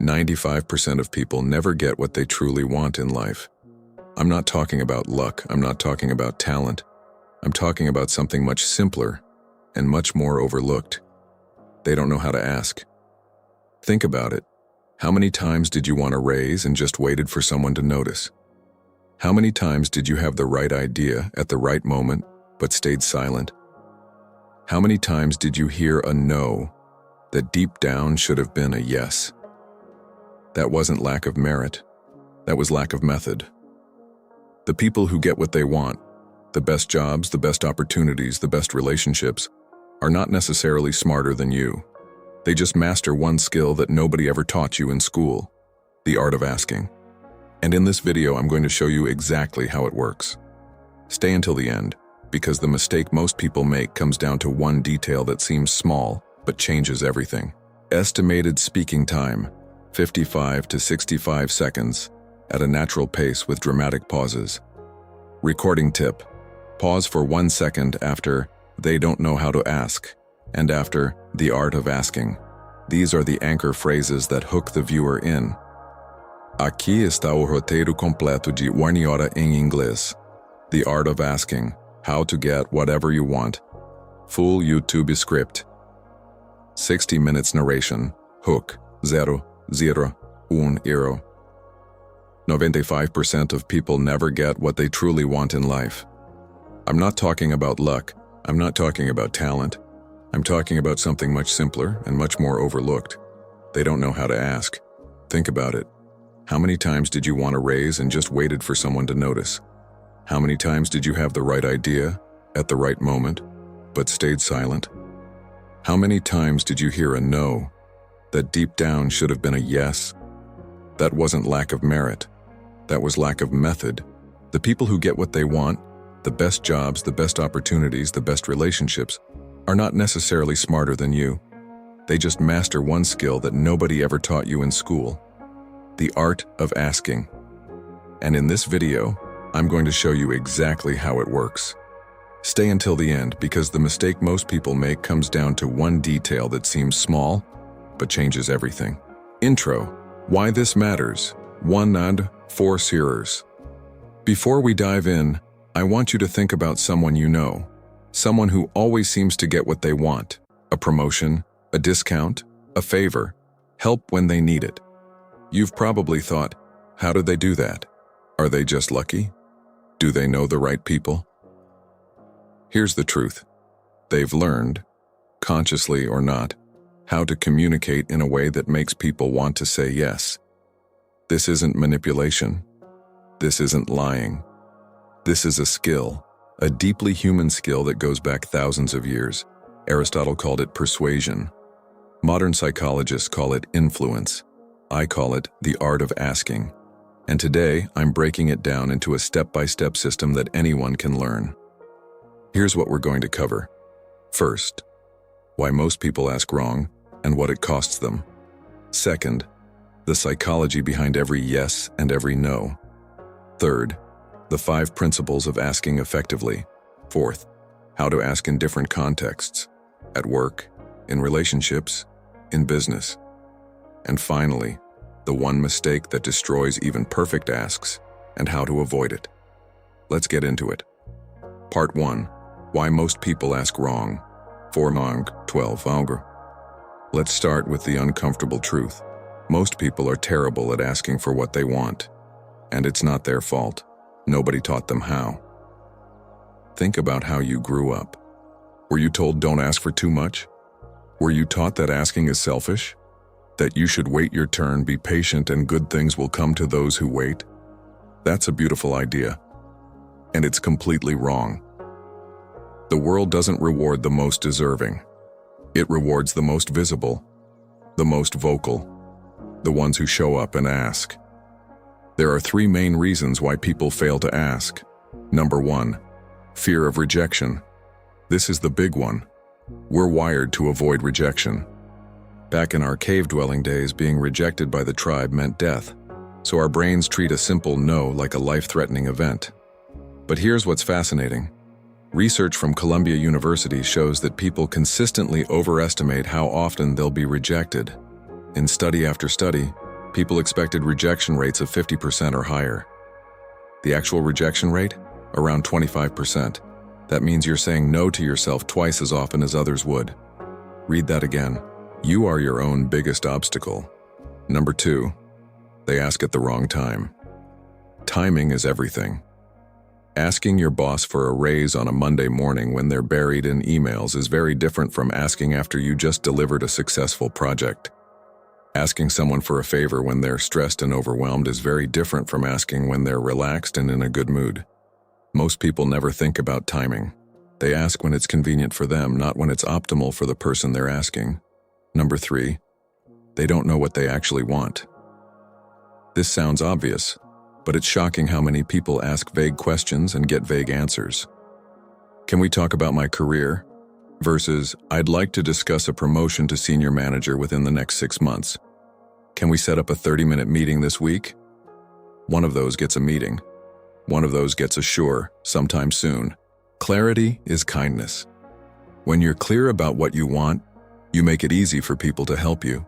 95% of people never get what they truly want in life. I'm not talking about luck, I'm not talking about talent. I'm talking about something much simpler and much more overlooked. They don't know how to ask. Think about it. How many times did you want a raise and just waited for someone to notice? How many times did you have the right idea at the right moment but stayed silent? How many times did you hear a no that deep down should have been a yes? That wasn't lack of merit. That was lack of method. The people who get what they want, the best jobs, the best opportunities, the best relationships, are not necessarily smarter than you. They just master one skill that nobody ever taught you in school, the art of asking. And in this video, I'm going to show you exactly how it works. Stay until the end, because the mistake most people make comes down to one detail that seems small, but changes everything. Estimated speaking time, 55 to 65 seconds, at a natural pace with dramatic pauses. Recording tip: pause for 1 second after "they don't know how to ask" and after "the art of asking." These are the anchor phrases that hook the viewer in. Aqui está o roteiro completo de 1 hora em inglês. The art of asking, how to get whatever you want. Full YouTube script. 60 minutes narration, hook, 0, 0, 1, 0. 95% of people never get what they truly want in life. I'm not talking about luck, I'm not talking about talent. I'm talking about something much simpler and much more overlooked. They don't know how to ask. Think about it. How many times did you want a raise and just waited for someone to notice? How many times did you have the right idea at the right moment, but stayed silent? How many times did you hear a no that deep down should have been a yes? That wasn't lack of merit. That was lack of method. The people who get what they want, the best jobs, the best opportunities, the best relationships, are not necessarily smarter than you. They just master one skill that nobody ever taught you in school, the art of asking. And in this video, I'm going to show you exactly how it works. Stay until the end, because the mistake most people make comes down to one detail that seems small, but changes everything. Intro: why this matters. 1 and 4 seers. Before we dive in, I want you to think about someone you know. Someone who always seems to get what they want. A promotion, a discount, a favor, help when they need it. You've probably thought, how do they do that? Are they just lucky? Do they know the right people? Here's the truth. They've learned, consciously or not, how to communicate in a way that makes people want to say yes. This isn't manipulation. This isn't lying. This is a skill, a deeply human skill that goes back thousands of years. Aristotle called it persuasion. Modern psychologists call it influence. I call it the art of asking. And today, I'm breaking it down into a step-by-step system that anyone can learn. Here's what we're going to cover. First, why most people ask wrong and what it costs them. Second, the psychology behind every yes and every no. Third, the 5 principles of asking effectively. Fourth, how to ask in different contexts, at work, in relationships, in business. And finally, the one mistake that destroys even perfect asks and how to avoid it. Let's get into it. Part 1. Why most people ask wrong. 4-12 augur. Let's start with the uncomfortable truth. Most people are terrible at asking for what they want. And it's not their fault. Nobody taught them how. Think about how you grew up. Were you told don't ask for too much? Were you taught that asking is selfish? That you should wait your turn, be patient, and good things will come to those who wait? That's a beautiful idea. And it's completely wrong. The world doesn't reward the most deserving. It rewards the most visible, the most vocal, the ones who show up and ask. There are 3 main reasons why people fail to ask. Number 1, fear of rejection. This is the big one. We're wired to avoid rejection. Back in our cave-dwelling days, being rejected by the tribe meant death, so our brains treat a simple no like a life-threatening event. But here's what's fascinating. Research from Columbia University shows that people consistently overestimate how often they'll be rejected. In study after study, People expected rejection rates of 50% or higher. The actual rejection rate? Around 25%. That means you're saying no to yourself twice as often as others would. Read that again. You are your own biggest obstacle. Number 2, they ask at the wrong time. Timing is everything. Asking your boss for a raise on a Monday morning when they're buried in emails is very different from asking after you just delivered a successful project. Asking someone for a favor when they're stressed and overwhelmed is very different from asking when they're relaxed and in a good mood. Most people never think about timing. They ask when it's convenient for them, not when it's optimal for the person they're asking. Number 3, they don't know what they actually want. This sounds obvious, but it's shocking how many people ask vague questions and get vague answers. Can we talk about my career? Versus, I'd like to discuss a promotion to senior manager within the next 6 months. Can we set up a 30-minute meeting this week? One of those gets a meeting. One of those gets a sure, sometime soon. Clarity is kindness. When you're clear about what you want, you make it easy for people to help you.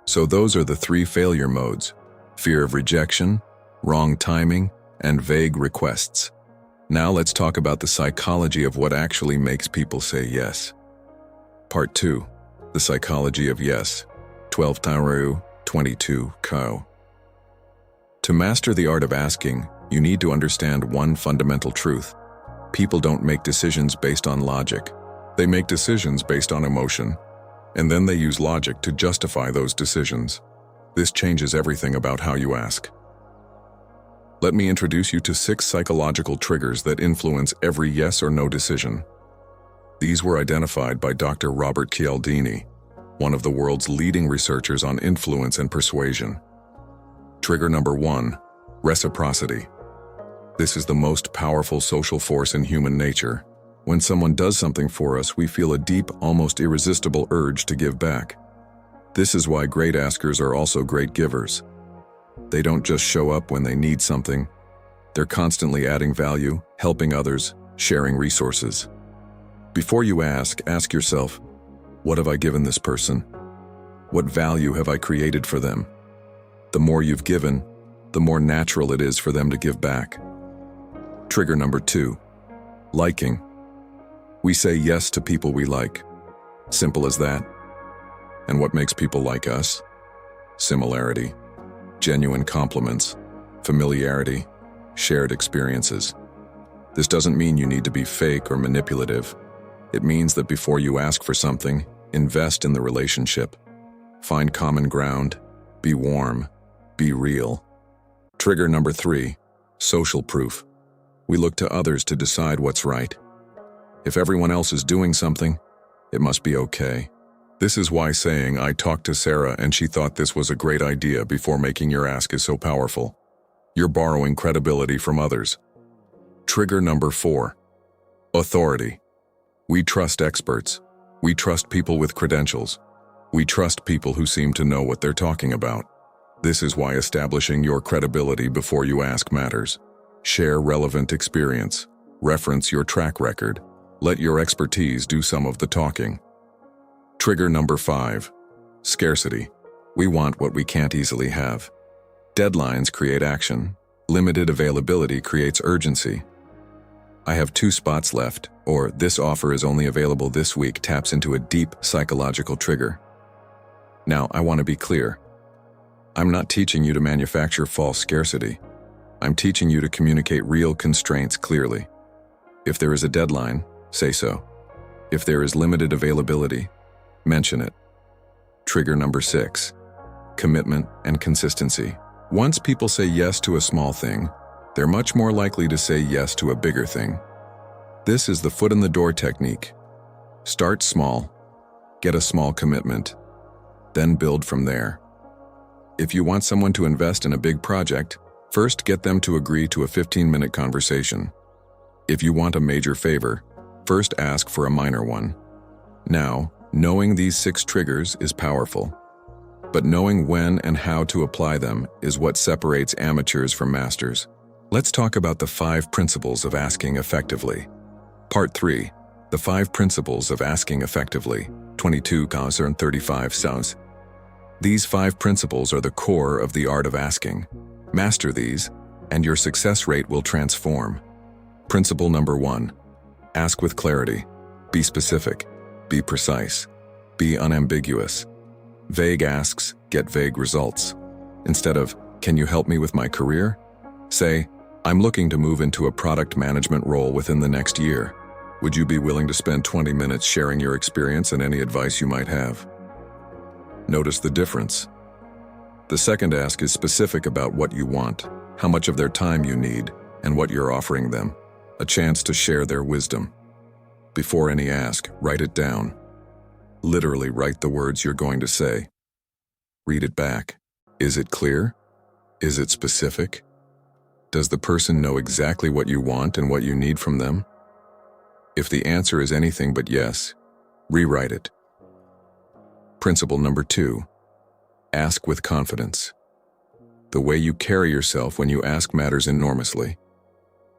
So those are the 3 failure modes: fear of rejection, wrong timing, and vague requests. Now let's talk about the psychology of what actually makes people say yes. Part 2, the psychology of yes. 12 Taru 22 Ko. To master the art of asking, you need to understand one fundamental truth. People don't make decisions based on logic. They make decisions based on emotion, and then they use logic to justify those decisions. This changes everything about how you ask. Let me introduce you to 6 psychological triggers that influence every yes or no decision. These were identified by Dr. Robert Cialdini, one of the world's leading researchers on influence and persuasion. Trigger number 1, reciprocity. This is the most powerful social force in human nature. When someone does something for us, we feel a deep, almost irresistible urge to give back. This is why great askers are also great givers. They don't just show up when they need something. They're constantly adding value, helping others, sharing resources. Before you ask yourself, what have I given this person? What value have I created for them? The more you've given, the more natural it is for them to give back. Trigger number 2, liking. We say yes to people we like. Simple as that. And what makes people like us? Similarity, genuine compliments, familiarity, shared experiences. This doesn't mean you need to be fake or manipulative. It means that before you ask for something, invest in the relationship. Find common ground, be warm, be real. Trigger number 3, social proof. We look to others to decide what's right. If everyone else is doing something, it must be okay. This is why saying, I talked to Sarah and she thought this was a great idea before making your ask is so powerful. You're borrowing credibility from others. Trigger number 4, authority. We trust experts. We trust people with credentials. We trust people who seem to know what they're talking about. This is why establishing your credibility before you ask matters. Share relevant experience. Reference your track record. Let your expertise do some of the talking. Trigger number 5, scarcity. We want what we can't easily have. Deadlines create action. Limited availability creates urgency. I have 2 spots left, or this offer is only available this week taps into a deep psychological trigger. Now, I want to be clear. I'm not teaching you to manufacture false scarcity. I'm teaching you to communicate real constraints clearly. If there is a deadline, say so. If there is limited availability, mention it. Trigger number 6, commitment and consistency. Once people say yes to a small thing, they're much more likely to say yes to a bigger thing. This is the foot in the door technique. Start small, get a small commitment, then build from there. If you want someone to invest in a big project, first get them to agree to a 15-minute conversation. If you want a major favor, first ask for a minor one. Now, knowing these 6 triggers is powerful, but knowing when and how to apply them is what separates amateurs from masters. Let's talk about the 5 principles of asking effectively. Part 3, the 5 principles of asking effectively, 22 and 35 sounds. These 5 principles are the core of the art of asking. Master these, and your success rate will transform. Principle number 1. Ask with clarity. Be specific. Be precise. Be unambiguous. Vague asks get vague results. Instead of, "Can you help me with my career?" say, "I'm looking to move into a product management role within the next year. Would you be willing to spend 20 minutes sharing your experience and any advice you might have?" Notice the difference. The second ask is specific about what you want, how much of their time you need, and what you're offering them, a chance to share their wisdom. Before any ask, write it down. Literally write the words you're going to say. Read it back. Is it clear? Is it specific? Does the person know exactly what you want and what you need from them? If the answer is anything but yes, rewrite it. Principle number 2. Ask with confidence. The way you carry yourself when you ask matters enormously.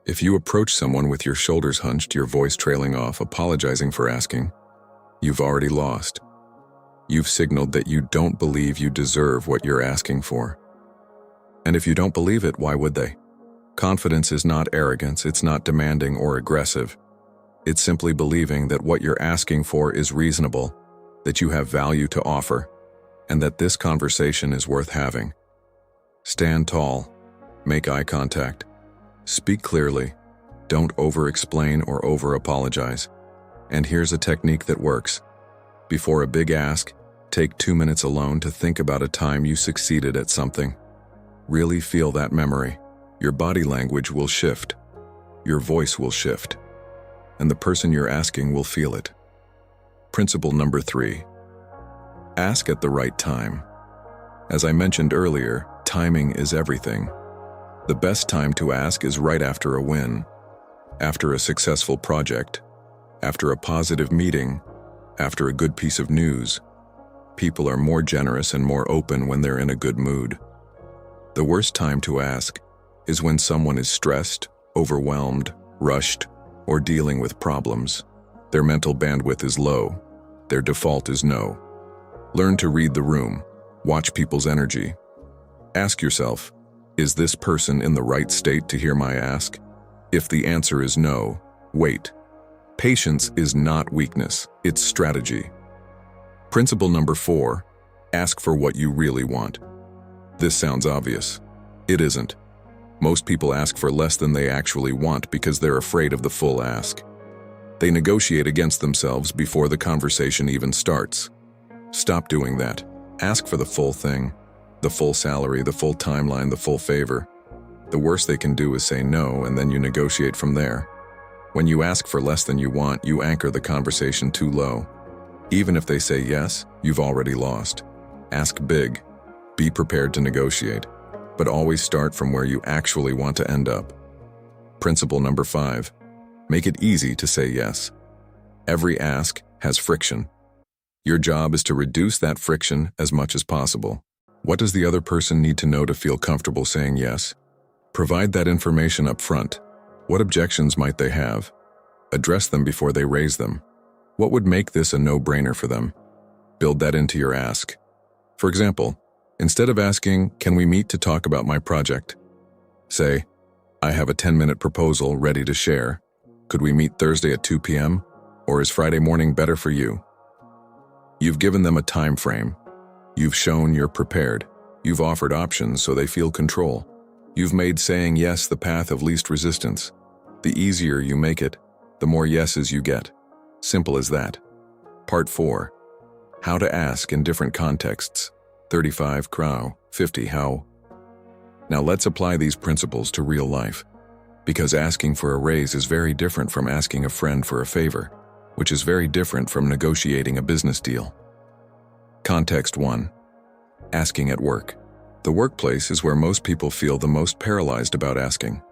If you approach someone with your shoulders hunched, your voice trailing off, apologizing for asking, you've already lost. You've signaled that you don't believe you deserve what you're asking for. And if you don't believe it, why would they? Confidence is not arrogance, it's not demanding or aggressive. It's simply believing that what you're asking for is reasonable, that you have value to offer, and that this conversation is worth having. Stand tall, make eye contact, speak clearly, don't over-explain or over-apologize. And here's a technique that works. Before a big ask, take 2 minutes alone to think about a time you succeeded at something. Really feel that memory. Your body language will shift. Your voice will shift. And the person you're asking will feel it. Principle number 3. Ask at the right time. As I mentioned earlier, timing is everything. The best time to ask is right after a win, after a successful project, after a positive meeting, after a good piece of news. People are more generous and more open when they're in a good mood. The worst time to ask is when someone is stressed, overwhelmed, rushed, or dealing with problems. Their mental bandwidth is low. Their default is no. Learn to read the room. Watch people's energy. Ask yourself, is this person in the right state to hear my ask? If the answer is no, wait. Patience is not weakness, it's strategy. Principle number 4, ask for what you really want. This sounds obvious. It isn't. Most people ask for less than they actually want because they're afraid of the full ask. They negotiate against themselves before the conversation even starts. Stop doing that. Ask for the full thing, the full salary, the full timeline, the full favor. The worst they can do is say no, and then you negotiate from there. When you ask for less than you want, you anchor the conversation too low. Even if they say yes, you've already lost. Ask big. Be prepared to negotiate, but always start from where you actually want to end up. Principle number 5. Make it easy to say yes. Every ask has friction. Your job is to reduce that friction as much as possible. What does the other person need to know to feel comfortable saying yes? Provide that information up front. What objections might they have? Address them before they raise them. What would make this a no-brainer for them? Build that into your ask. For example, instead of asking, "Can we meet to talk about my project?" say, "I have a 10-minute proposal ready to share. Could we meet Thursday at 2 p.m.? Or is Friday morning better for you?" You've given them a time frame. You've shown you're prepared. You've offered options so they feel control. You've made saying yes the path of least resistance. The easier you make it, the more yeses you get. Simple as that. Part 4. How to ask in different contexts. 35 Crow, 50 How. Now let's apply these principles to real life. Because asking for a raise is very different from asking a friend for a favor, which is very different from negotiating a business deal. Context 1. Asking at work. The workplace is where most people feel the most paralyzed about asking.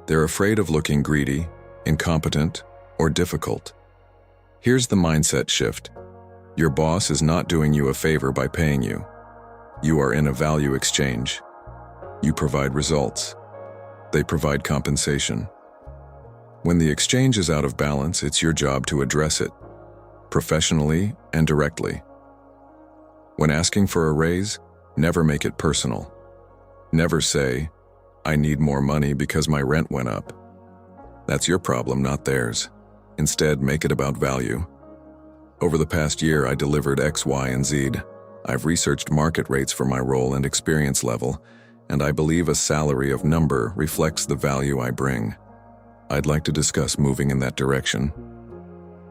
They're afraid of looking greedy, incompetent, or difficult. Here's the mindset shift. Your boss is not doing you a favor by paying you. You are in a value exchange. You provide results. They provide compensation. When the exchange is out of balance, it's your job to address it, professionally and directly. When asking for a raise, never make it personal. Never say, "I need more money because my rent went up." That's your problem, not theirs. Instead, make it about value. Over the past year, I delivered X, Y, and Z. I've researched market rates for my role and experience level, and I believe a salary of number reflects the value I bring. I'd like to discuss moving in that direction.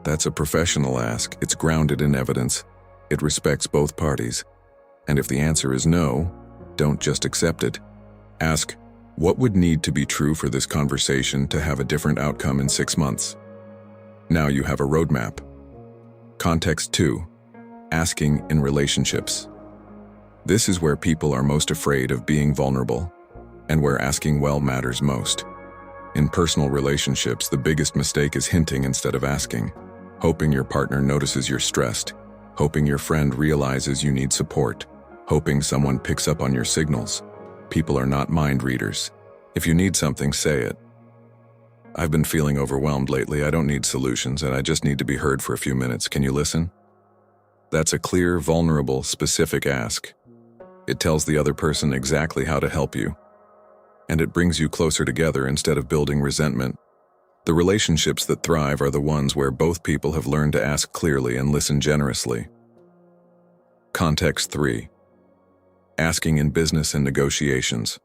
That's a professional ask. It's grounded in evidence. It respects both parties. And if the answer is no, don't just accept it. Ask, what would need to be true for this conversation to have a different outcome in 6 months? Now you have a roadmap. Context 2. Asking in relationships. This is where people are most afraid of being vulnerable, and where asking well matters most. In personal relationships, the biggest mistake is hinting instead of asking, hoping your partner notices you're stressed, hoping your friend realizes you need support, hoping someone picks up on your signals. People are not mind readers. If you need something, say it. "I've been feeling overwhelmed lately. I don't need solutions, and I just need to be heard for a few minutes. Can you listen?" That's a clear, vulnerable, specific ask. It tells the other person exactly how to help you. And it brings you closer together instead of building resentment. The relationships that thrive are the ones where both people have learned to ask clearly and listen generously. Context 3. Asking in business and negotiations.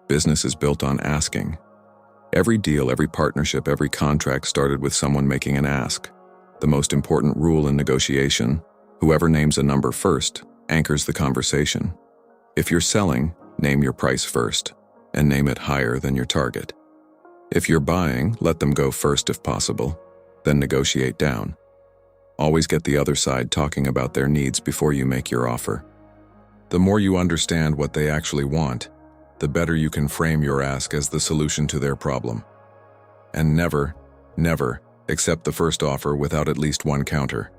Business is built on asking. Every deal, every partnership, every contract started with someone making an ask. The most important rule in negotiation, whoever names a number first, anchors the conversation. If you're selling, name your price first, and name it higher than your target. If you're buying, let them go first if possible, then negotiate down. Always get the other side talking about their needs before you make your offer. The more you understand what they actually want, the better you can frame your ask as the solution to their problem. And never, never accept the first offer without at least one counter.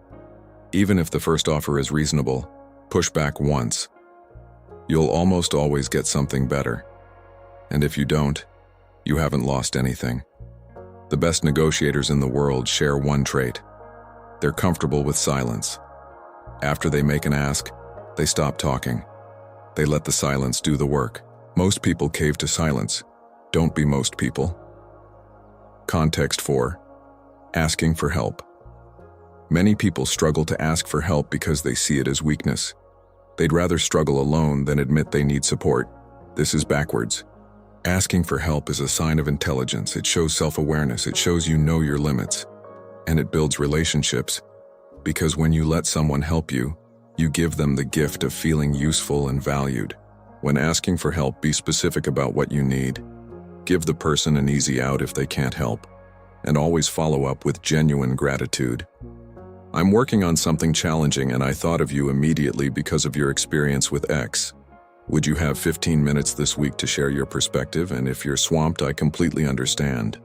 Even if the first offer is reasonable, push back once. You'll almost always get something better. And if you don't, you haven't lost anything. The best negotiators in the world share one trait. They're comfortable with silence. After they make an ask, they stop talking. They let the silence do the work. Most people cave to silence. Don't be most people. Context 4. Asking for help. Many people struggle to ask for help because they see it as weakness. They'd rather struggle alone than admit they need support. This is backwards. Asking for help is a sign of intelligence. It shows self-awareness. It shows you know your limits. And it builds relationships. Because when you let someone help you, you give them the gift of feeling useful and valued. When asking for help, be specific about what you need. Give the person an easy out if they can't help. And always follow up with genuine gratitude. "I'm working on something challenging and I thought of you immediately because of your experience with X. Would you have 15 minutes this week to share your perspective? And if you're swamped, I completely understand."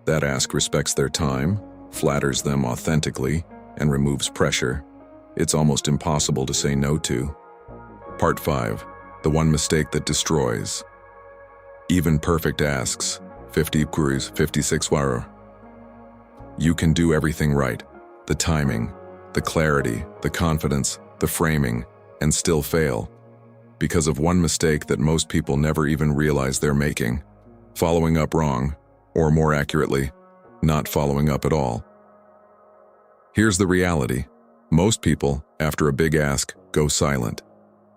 That ask respects their time, flatters them authentically, and removes pressure. It's almost impossible to say no to. Part 5. The one mistake that destroys. Even perfect asks. 50 queries, 56 wire. You can do everything right. The timing, the clarity, the confidence, the framing, and still fail. Because of one mistake that most people never even realize they're making. Following up wrong, or more accurately, not following up at all. Here's the reality. Most people, after a big ask, go silent.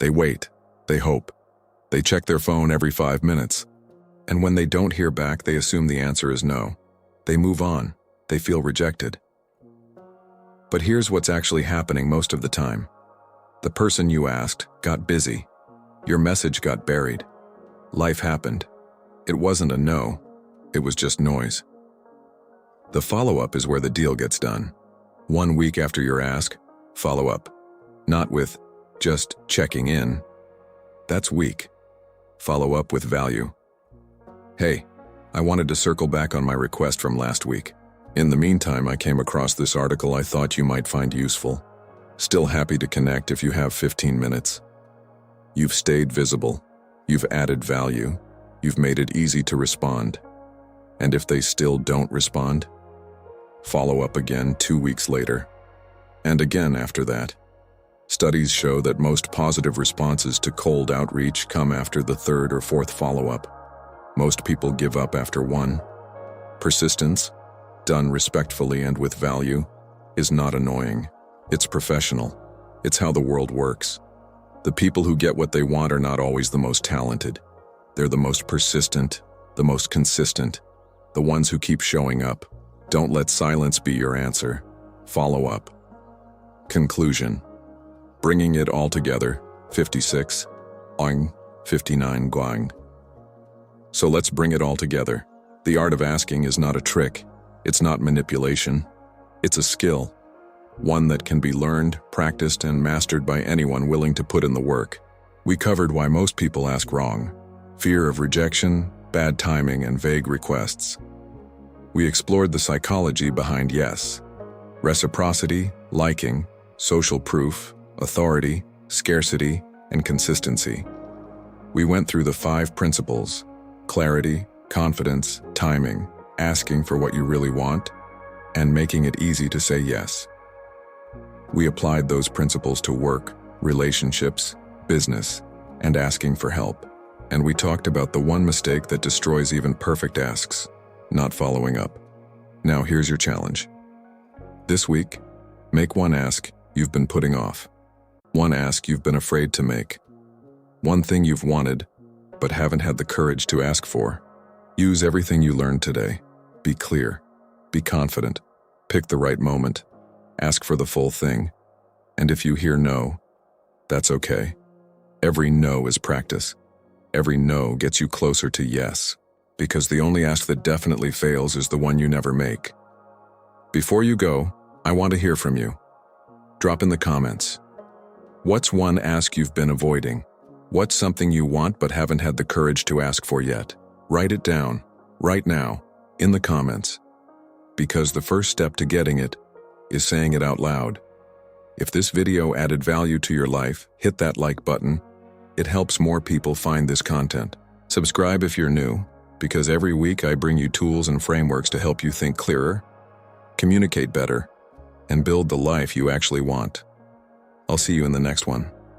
They wait. They hope. They check their phone every 5 minutes. And when they don't hear back, they assume the answer is no. They move on. They feel rejected. But here's what's actually happening most of the time. The person you asked got busy. Your message got buried. Life happened. It wasn't a no. It was just noise. The follow-up is where the deal gets done. 1 week after your ask, follow up. Not with just checking in. That's weak. Follow up with value. "Hey, I wanted to circle back on my request from last week. In the meantime, I came across this article I thought you might find useful. Still happy to connect if you have 15 minutes. You've stayed visible. You've added value. You've made it easy to respond. And if they still don't respond, follow up again 2 weeks later. And again after that. Studies show that most positive responses to cold outreach come after the third or fourth follow-up. Most people give up after one. Persistence, done respectfully and with value, is not annoying. It's professional. It's how the world works. The people who get what they want are not always the most talented. They're the most persistent, the most consistent, the ones who keep showing up. Don't let silence be your answer. Follow up. Conclusion. Bringing it all together, 56, Guang, 59 Guang. So let's bring it all together. The art of asking is not a trick. It's not manipulation. It's a skill. One that can be learned, practiced, and mastered by anyone willing to put in the work. We covered why most people ask wrong. Fear of rejection, bad timing, and vague requests. We explored the psychology behind yes. Reciprocity, liking, social proof, authority, scarcity, and consistency. We went through the 5 principles: clarity, confidence, timing, asking for what you really want, and making it easy to say yes. We applied those principles to work, relationships, business, and asking for help. And we talked about the one mistake that destroys even perfect asks: not following up. Now here's your challenge. This week, make one ask you've been putting off. One ask you've been afraid to make. One thing you've wanted, but haven't had the courage to ask for. Use everything you learned today. Be clear. Be confident. Pick the right moment. Ask for the full thing. And if you hear no, that's okay. Every no is practice. Every no gets you closer to yes, because the only ask that definitely fails is the one you never make. Before you go, I want to hear from you. Drop in the comments. What's one ask you've been avoiding? What's something you want but haven't had the courage to ask for yet? Write it down, right now, in the comments. Because the first step to getting it is saying it out loud. If this video added value to your life, hit that like button. It helps more people find this content. Subscribe if you're new, because every week I bring you tools and frameworks to help you think clearer, communicate better, and build the life you actually want. I'll see you in the next one.